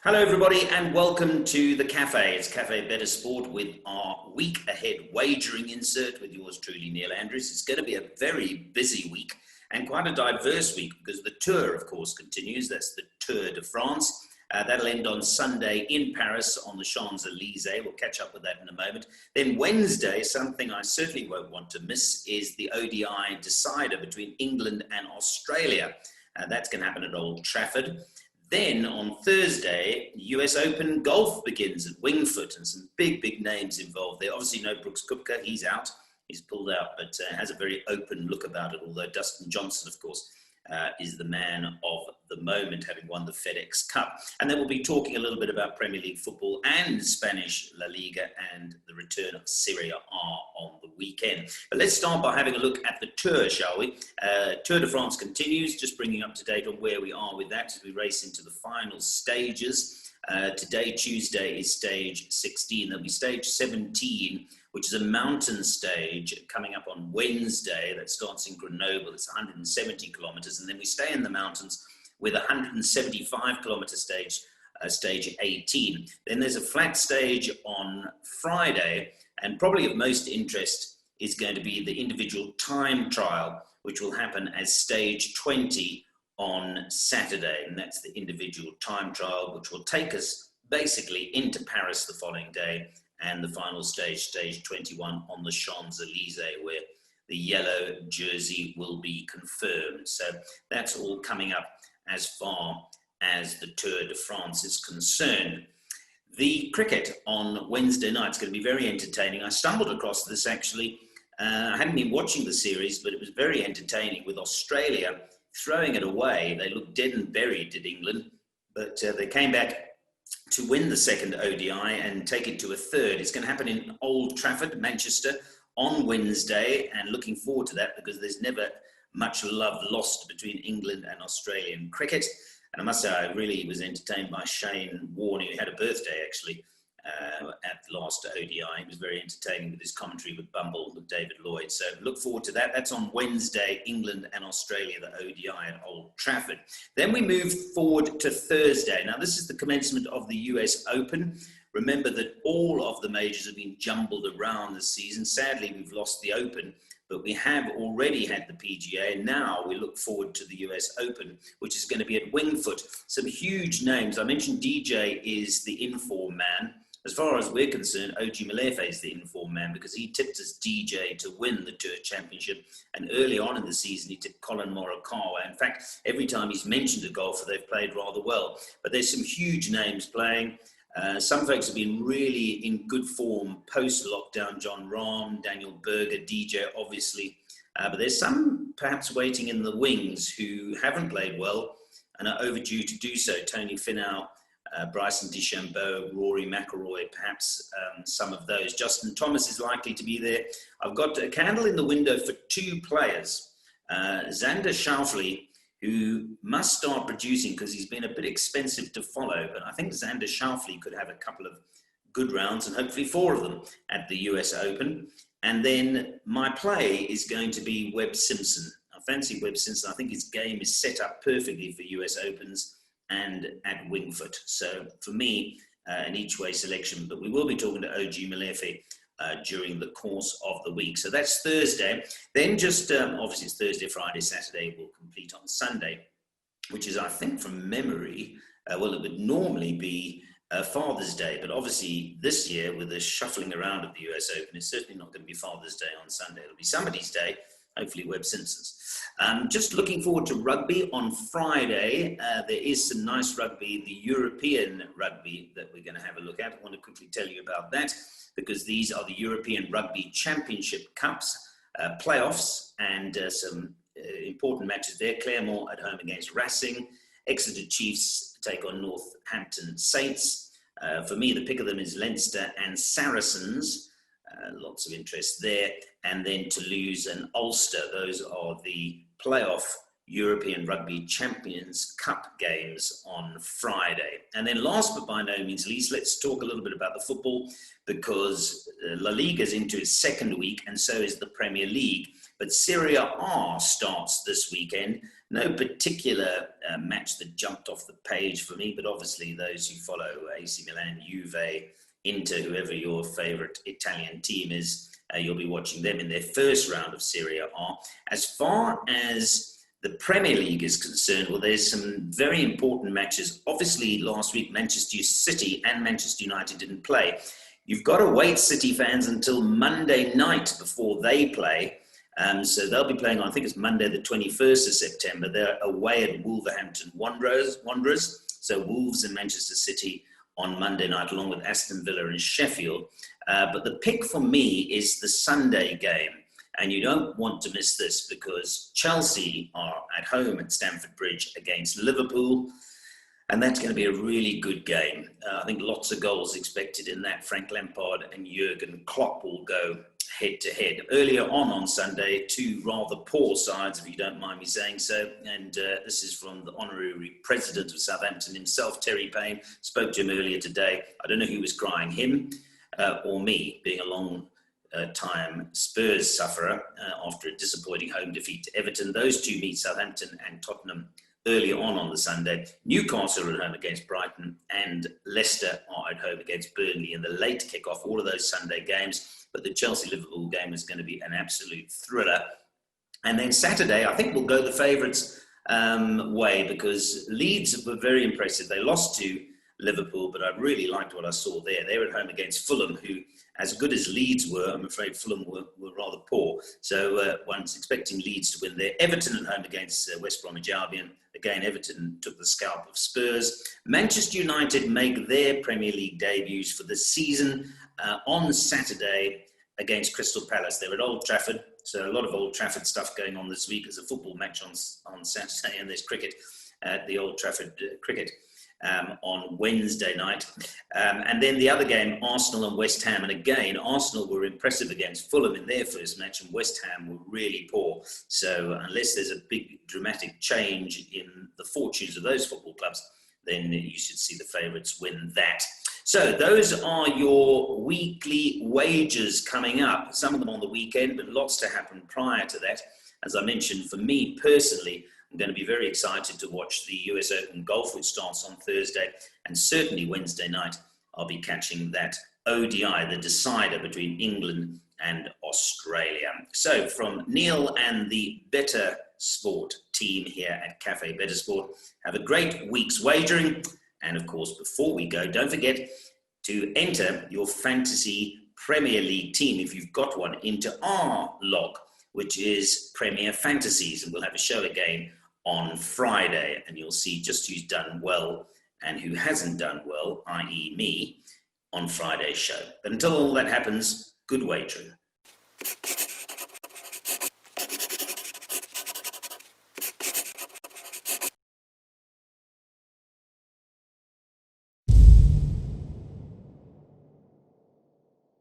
Hello everybody and welcome to the Cafe. It's Cafe Better Sport with our week ahead wagering insert with yours truly, Neil Andrews. It's going to be a very busy week and quite a diverse week because the Tour, of course, continues. That's the Tour de France. That'll end on Sunday in Paris on the Champs-Élysées. We'll catch up with that in a moment. Then Wednesday, something I certainly won't want to miss, is the ODI decider between England and Australia. That's going to happen at Old Trafford. Then on Thursday, US Open golf begins at Wingfoot and some big names involved there. Obviously no Brooks Koepka, he's out. He's pulled out, but has a very open look about it, although Dustin Johnson, of course, is the man of the moment, having won the FedEx Cup. And then we'll be talking a little bit about Premier League football and Spanish La Liga and the return of Serie A on the weekend. But let's start by having a look at the Tour, shall we? Tour de France continues, just bringing up to date on where we are with that as we race into the final stages. Today, Tuesday, is stage 16. There'll be stage 17, which is a mountain stage coming up on Wednesday. That starts in Grenoble. It's 170 kilometers. And then we stay in the mountains with a 175 kilometer stage, stage 18. Then there's a flat stage on Friday. And probably of most interest is going to be the individual time trial, which will happen as stage 20 on Saturday. And that's the individual time trial, which will take us basically into Paris the following day. And the final stage, stage 21 on the Champs-Élysées, where the yellow jersey will be confirmed. So that's all coming up as far as the Tour de France is concerned. The cricket on Wednesday night is going to be very entertaining. I stumbled across this actually. I hadn't been watching the series, but it was very entertaining with Australia throwing it away. They looked dead and buried, did England, but they came back to win the second ODI and take it to a third. It's going to happen in Old Trafford, Manchester, on Wednesday, and looking forward to that because there's never much love lost between England and Australian cricket. And I must say, I really was entertained by Shane Warne, who had a birthday actually at the last ODI. He was very entertaining with his commentary with Bumble, with David Lloyd. So look forward to that. That's on Wednesday, England and Australia, the ODI at Old Trafford. Then we move forward to Thursday. Now, this is the commencement of the US Open. Remember that all of the majors have been jumbled around this season. Sadly, we've lost the Open, but we have already had the PGA. Now we look forward to the US Open, which is going to be at Wingfoot. Some huge names. I mentioned DJ is the inform man. As far as we're concerned, OG Malefe is the informed man because he tipped us DJ to win the Tour Championship. And early on in the season, he tipped Colin Morikawa. In fact, every time he's mentioned a golfer, they've played rather well. But there's some huge names playing. Some folks have been really in good form post-lockdown. John Rahm, Daniel Berger, DJ, obviously. But there's some perhaps waiting in the wings who haven't played well and are overdue to do so. Tony Finau, Bryson DeChambeau, Rory McIlroy, perhaps some of those. Justin Thomas is likely to be there. I've got a candle in the window for two players. Xander Schauffele, who must start producing because he's been a bit expensive to follow. But I think Xander Schauffele could have a couple of good rounds and hopefully four of them at the US Open. And then my play is going to be Webb Simpson. I fancy Webb Simpson. I think his game is set up perfectly for US Opens and at Wingfoot. So for me, an each-way selection. But we will be talking to OG Malefe during the course of the week. So that's Thursday. Then just, obviously it's Thursday, Friday, Saturday will complete on Sunday, which is, I think from memory, well, it would normally be Father's Day. But obviously this year, with the shuffling around of the US Open, it's certainly not going to be Father's Day on Sunday. It'll be somebody's day, hopefully Webb Simpson's. Just looking forward to rugby on Friday. There is some nice rugby, the European rugby that we're going to have a look at. I want to quickly tell you about that because these are the European Rugby Championship Cups, playoffs, and some important matches there. Claremont at home against Racing. Exeter Chiefs take on Northampton Saints. For me, the pick of them is Leinster and Saracens. Lots of interest there. And then Toulouse and Ulster. Those are the playoff European Rugby Champions Cup games on Friday. And then last but by no means least, let's talk a little bit about the football because La Liga is into its second week and so is the Premier League. But Serie A starts this weekend. no particular match that jumped off the page for me, but obviously those who follow AC Milan, Juve, Inter, whoever your favourite Italian team is, you'll be watching them in their first round of Serie A. As far as the Premier League is concerned, well, there's some very important matches. Obviously, last week, Manchester City and Manchester United didn't play. You've got to wait, City fans, until Monday night before they play. So they'll be playing on, I think it's Monday, the 21st of September. They're away at Wolverhampton Wanderers. So Wolves and Manchester City on Monday night, along with Aston Villa and Sheffield. But the pick for me is the Sunday game. And you don't want to miss this because Chelsea are at home at Stamford Bridge against Liverpool. And that's going to be a really good game. I think lots of goals expected in that. Frank Lampard and Jurgen Klopp will go head-to-head. Earlier on Sunday, two rather poor sides, if you don't mind me saying so. And this is from the honorary president of Southampton himself, Terry Payne. Spoke to him earlier today. I don't know who was crying, him or me, being a long-time Spurs sufferer after a disappointing home defeat to Everton. Those two meet Southampton and Tottenham early on the Sunday. Newcastle are at home against Brighton and Leicester are at home against Burnley in the late kickoff. All of those Sunday games, but the Chelsea-Liverpool game is going to be an absolute thriller. And then Saturday, I think we'll go the favourites way because Leeds were very impressive. They lost to Liverpool, but I really liked what I saw there. They were at home against Fulham, who, as good as Leeds were, I'm afraid Fulham were rather poor. So one's expecting Leeds to win there. Everton at home against West Bromwich Albion. Again, Everton took the scalp of Spurs. Manchester United make their Premier League debuts for the season on Saturday against Crystal Palace. They're at Old Trafford, so a lot of Old Trafford stuff going on this week. There's a football match on Saturday, and there's cricket at the Old Trafford cricket on Wednesday night. And then the other game, Arsenal and West Ham. And again, Arsenal were impressive against Fulham in their first match, and West Ham were really poor. So unless there's a big dramatic change in the fortunes of those football clubs, then you should see the favourites win that. So those are your weekly wagers coming up. Some of them on the weekend, but lots to happen prior to that. As I mentioned, for me personally, I'm going to be very excited to watch the US Open Golf, which starts on Thursday, and certainly Wednesday night, I'll be catching that ODI, the decider between England and Australia. So from Neil and the Better Sport team here at Cafe Better Sport, have a great week's wagering. And of course, before we go, don't forget to enter your fantasy Premier League team, if you've got one, into our log, which is Premier Fantasies. And we'll have a show again on Friday, and you'll see just who's done well and who hasn't done well, i.e. me, on Friday's show. But until all that happens, good wagering.